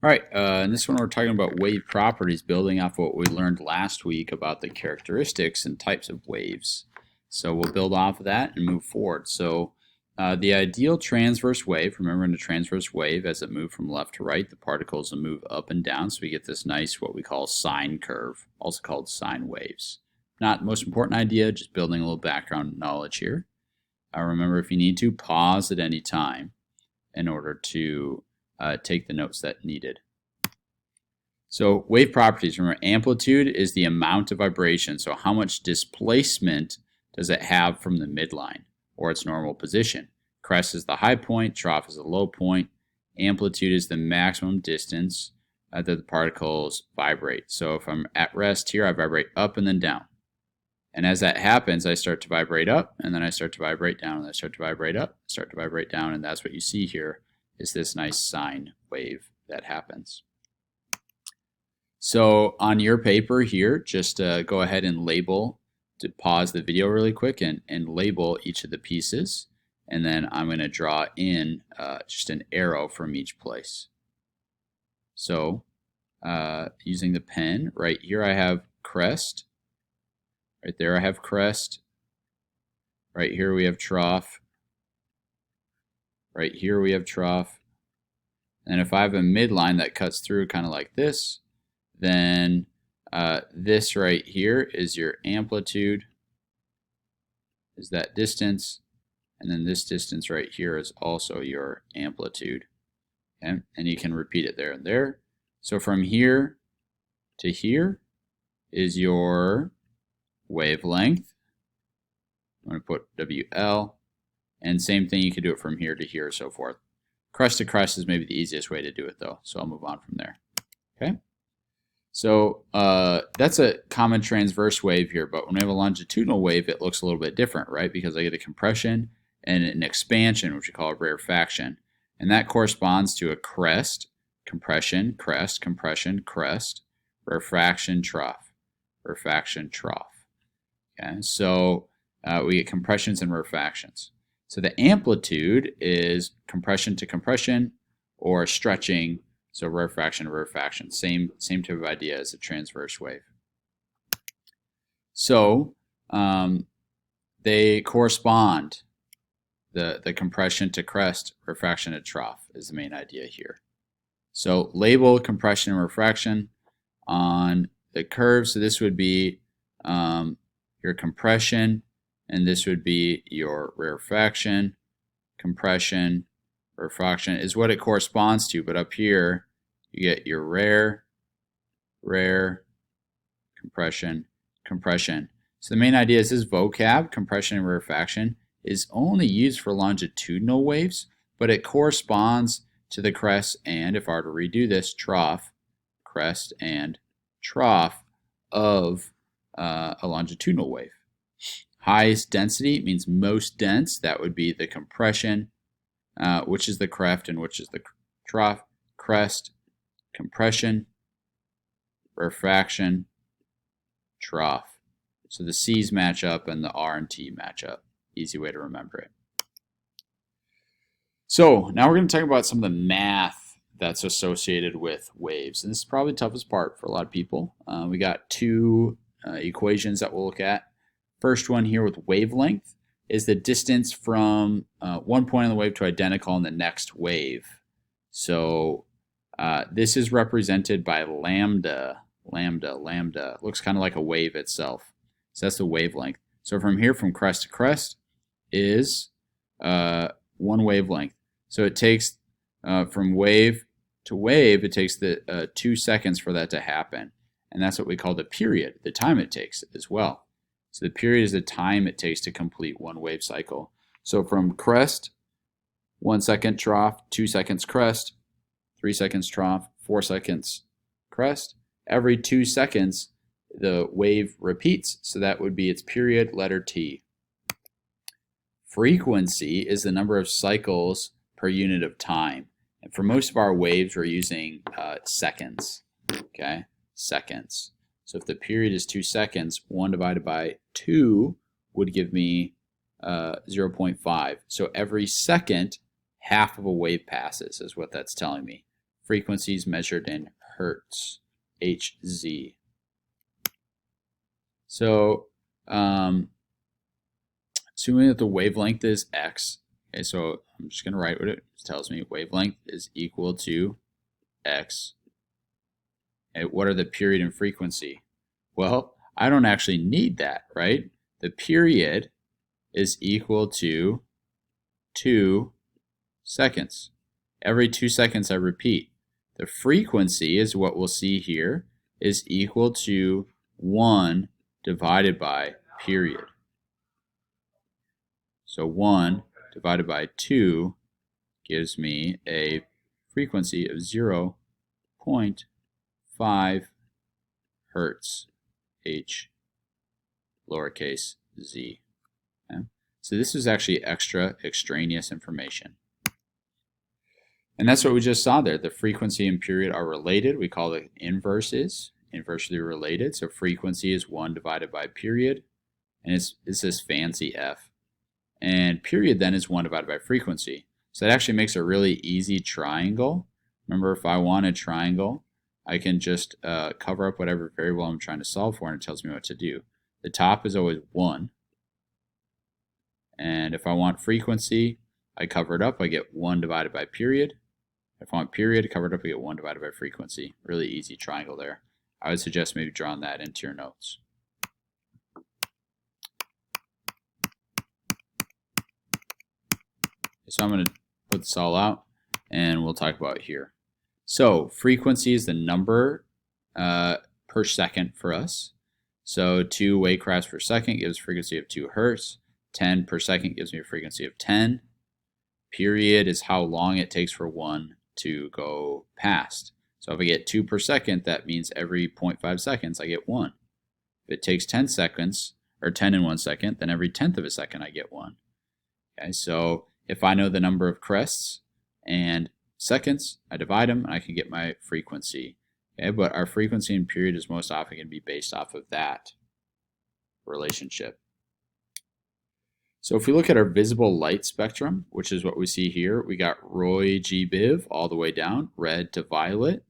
All right, in this one we're talking about wave properties, building off what we learned last week about the characteristics and types of waves. So we'll build off of that and move forward. So the ideal transverse wave, remember in a transverse wave, as it moves from left to right, the particles will move up and down, so we get this nice, what we call sine curve, also called sine waves. Not the most important idea, just building a little background knowledge here. Remember, if you need to, pause at any time in order to take the notes that needed. So wave properties, remember amplitude is the amount of vibration. So how much displacement does it have from the midline or its normal position? Crest is the high point, trough is the low point. Amplitude is the maximum distance that the particles vibrate. So if I'm at rest here, I vibrate up and then down. And as that happens, I start to vibrate up, and then I start to vibrate down, and I start to vibrate up, start to vibrate down, and that's what you see here is this nice sine wave that happens. So on your paper here, just go ahead and label, to pause the video really quick and label each of the pieces. And then I'm going to draw in just an arrow from each place. So using the pen, right here I have crest. Right there I have crest. Right here we have trough. Right here we have trough. And if I have a midline that cuts through kind of like this, then this right here is your amplitude, is that distance, and then this distance right here is also your amplitude. Okay? And you can repeat it there and there. So from here to here is your wavelength. I'm going to put WL. And same thing, you could do it from here to here, so forth. Crest to crest is maybe the easiest way to do it, though, so I'll move on from there. Okay? So that's a common transverse wave here, but when we have a longitudinal wave, it looks a little bit different, right? Because I get a compression and an expansion, which we call a rarefaction. And that corresponds to a crest, compression, crest, compression, crest, rarefaction, trough, rarefaction, trough. Okay? So we get compressions and rarefactions. So the amplitude is compression to compression or stretching, so rarefaction to rarefaction. Same type of idea as a transverse wave. So they correspond, the compression to crest, rarefaction to trough is the main idea here. So label compression and rarefaction on the curve. So this would be your compression, and this would be your rarefaction. Compression, rarefaction is what it corresponds to, but up here you get your rare, compression, compression. So the main idea is this vocab, compression and rarefaction, is only used for longitudinal waves, but it corresponds to the crest and, if I were to redo this, trough, crest and trough of a longitudinal wave. Highest density means most dense. That would be the compression, which is the crest and which is the trough. Crest, compression, rarefaction, trough. So the C's match up and the R and T match up. Easy way to remember it. So now we're going to talk about some of the math that's associated with waves. And this is probably the toughest part for a lot of people. We got two equations that we'll look at. First one here with wavelength is the distance from one point on the wave to identical in the next wave. So this is represented by lambda. Lambda looks kind of like a wave itself. So that's the wavelength. So from here, from crest to crest, is one wavelength. So it takes from wave to wave, it takes the 2 seconds for that to happen. And that's what we call the period, the time it takes as well. So the period is the time it takes to complete one wave cycle. So from crest, 1 second trough, 2 seconds crest, 3 seconds trough, 4 seconds crest. Every 2 seconds, the wave repeats. So that would be its period, letter T. Frequency is the number of cycles per unit of time. And for most of our waves, we're using seconds. Okay, seconds. So if the period is 2 seconds, 1 divided by 2 would give me 0.5. So every second, half of a wave passes is what that's telling me. frequencies measured in hertz, Hz. So assuming that the wavelength is x, okay, so I'm just going to write what it tells me. Wavelength is equal to x. Okay, what are the period and frequency? Well, I don't actually need that, right? The period is equal to 2 seconds. Every 2 seconds I repeat. The frequency is what we'll see here is equal to 1 divided by period. So 1 divided by 2 gives me a frequency of 0.5 hertz, H lowercase z. Okay? So this is actually extra extraneous information. And that's what we just saw there. The frequency and period are related. We call it inverses, inversely related. So frequency is 1 divided by period, and it's this fancy F. And period then is 1 divided by frequency. So that actually makes a really easy triangle. Remember, if I want a triangle, I can just cover up whatever variable I'm trying to solve for, and it tells me what to do. The top is always 1. And if I want frequency, I cover it up. I get 1 divided by period. If I want period, cover it up, I get 1 divided by frequency. Really easy triangle there. I would suggest maybe drawing that into your notes. So I'm going to put this all out, and we'll talk about it here. So frequency is the number per second for us. So 2 wavecrafts per second gives a frequency of 2 hertz. 10 per second gives me a frequency of 10. Period is how long it takes for 1 to go past. So if I get 2 per second, that means every 0.5 seconds I get 1. If it takes 10 seconds, or 10 in 1 second, then every 1/10 of a second I get 1. Okay, so if I know the number of crests and seconds, I divide them and I can get my frequency. Okay, but our frequency and period is most often going to be based off of that relationship. So if we look at our visible light spectrum, which is what we see here, we got Roy G. Biv all the way down, red to violet.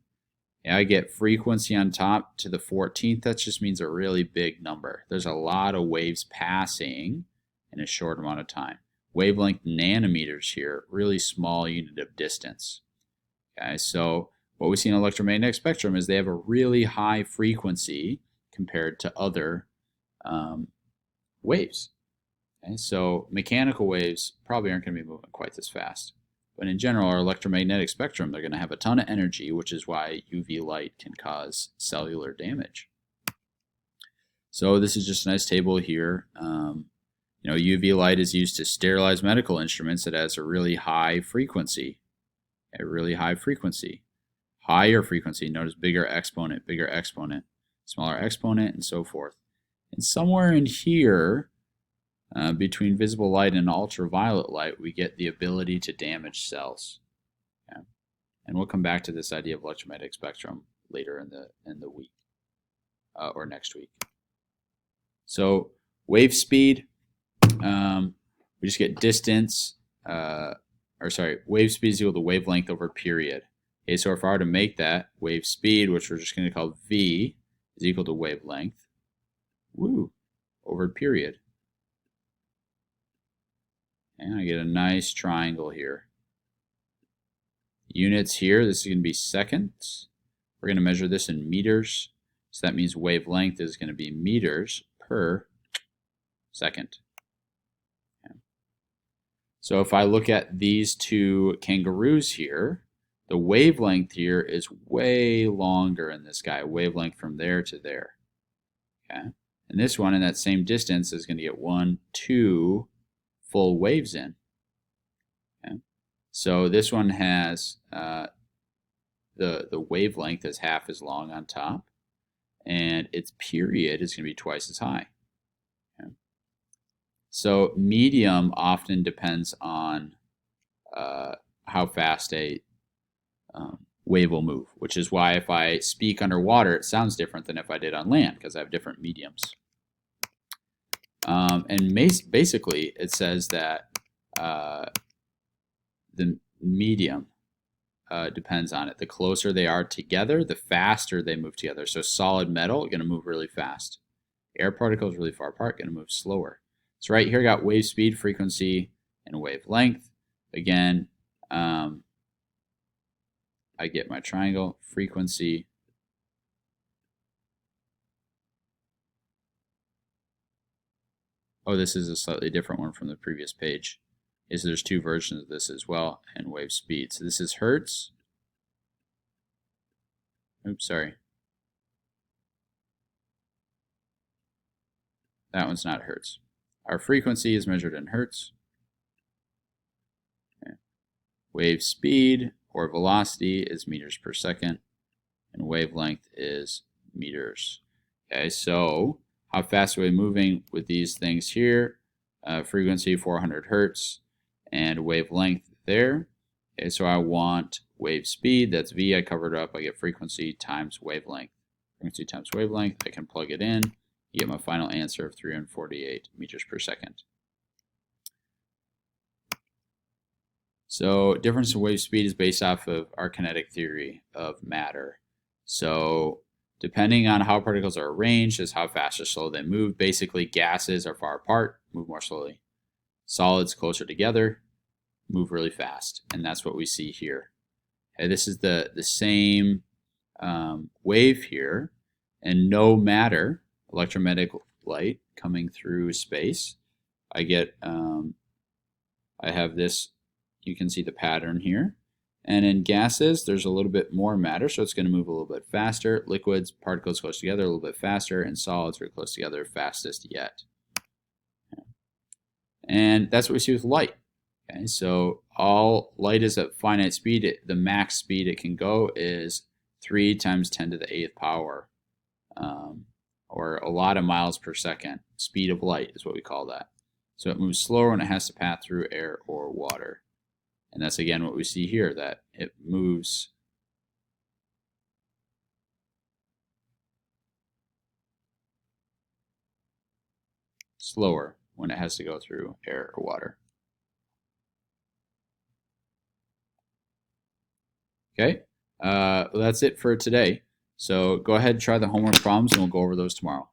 Yeah, I get frequency on top to the 14th. That just means a really big number. There's a lot of waves passing in a short amount of time. Wavelength nanometers here, really small unit of distance. Okay, so what we see in electromagnetic spectrum is they have a really high frequency compared to other waves. Okay, so mechanical waves probably aren't going to be moving quite this fast. But in general, our electromagnetic spectrum, they're going to have a ton of energy, which is why UV light can cause cellular damage. So this is just a nice table here. UV light is used to sterilize medical instruments. It has a really high frequency. Higher frequency, notice bigger exponent, smaller exponent, and so forth. And somewhere in here, between visible light and ultraviolet light, we get the ability to damage cells. Okay? And we'll come back to this idea of electromagnetic spectrum later in the week or next week. So wave speed, we just get distance, wave speed is equal to wavelength over period. Okay, so if I were to make that wave speed, which we're just going to call V, is equal to wavelength, over period. And I get a nice triangle here. Units here, this is going to be seconds. We're going to measure this in meters. So that means wavelength is going to be meters per second. Okay. So if I look at these two kangaroos here, the wavelength here is way longer in this guy, wavelength from there to there. Okay. And this one in that same distance is going to get 1, 2 full waves in. Okay. So this one has the wavelength is half as long on top, and its period is going to be twice as high. Okay. So medium often depends on how fast a wave will move, which is why if I speak underwater, it sounds different than if I did on land, because I have different mediums. And basically, it says that the medium depends on it. The closer they are together, the faster they move together. So solid metal, going to move really fast. Air particles really far apart, going to move slower. So right here, I got wave speed, frequency, and wavelength. Again, I get my triangle, frequency, oh, this is a slightly different one from the previous page. There's two versions of this as well, and wave speed. So this is hertz. Oops, sorry. That one's not hertz. Our frequency is measured in hertz. Okay. Wave speed or velocity is meters per second, and wavelength is meters. Okay, so how fast are we moving with these things here? Frequency 400 hertz and wavelength there. Okay, so I want wave speed, that's V, I covered up, I get frequency times wavelength. Frequency times wavelength, I can plug it in, you get my final answer of 348 meters per second. So difference in wave speed is based off of our kinetic theory of matter. So depending on how particles are arranged is how fast or slow they move. Basically, gases are far apart, move more slowly. Solids closer together, move really fast. And that's what we see here. Okay, this is the same wave here, and no matter, electromagnetic light coming through space. I get, I have this, you can see the pattern here. And in gases, there's a little bit more matter, so it's going to move a little bit faster. Liquids, particles close together a little bit faster, and solids are close together, fastest yet. And that's what we see with light. Okay, so all light is at finite speed. The max speed it can go is 3 times 10 to the 8th power, or a lot of miles per second. Speed of light is what we call that. So it moves slower when it has to pass through air or water. And that's again what we see here, that it moves slower when it has to go through air or water. Okay, well, that's it for today. So go ahead and try the homework problems and we'll go over those tomorrow.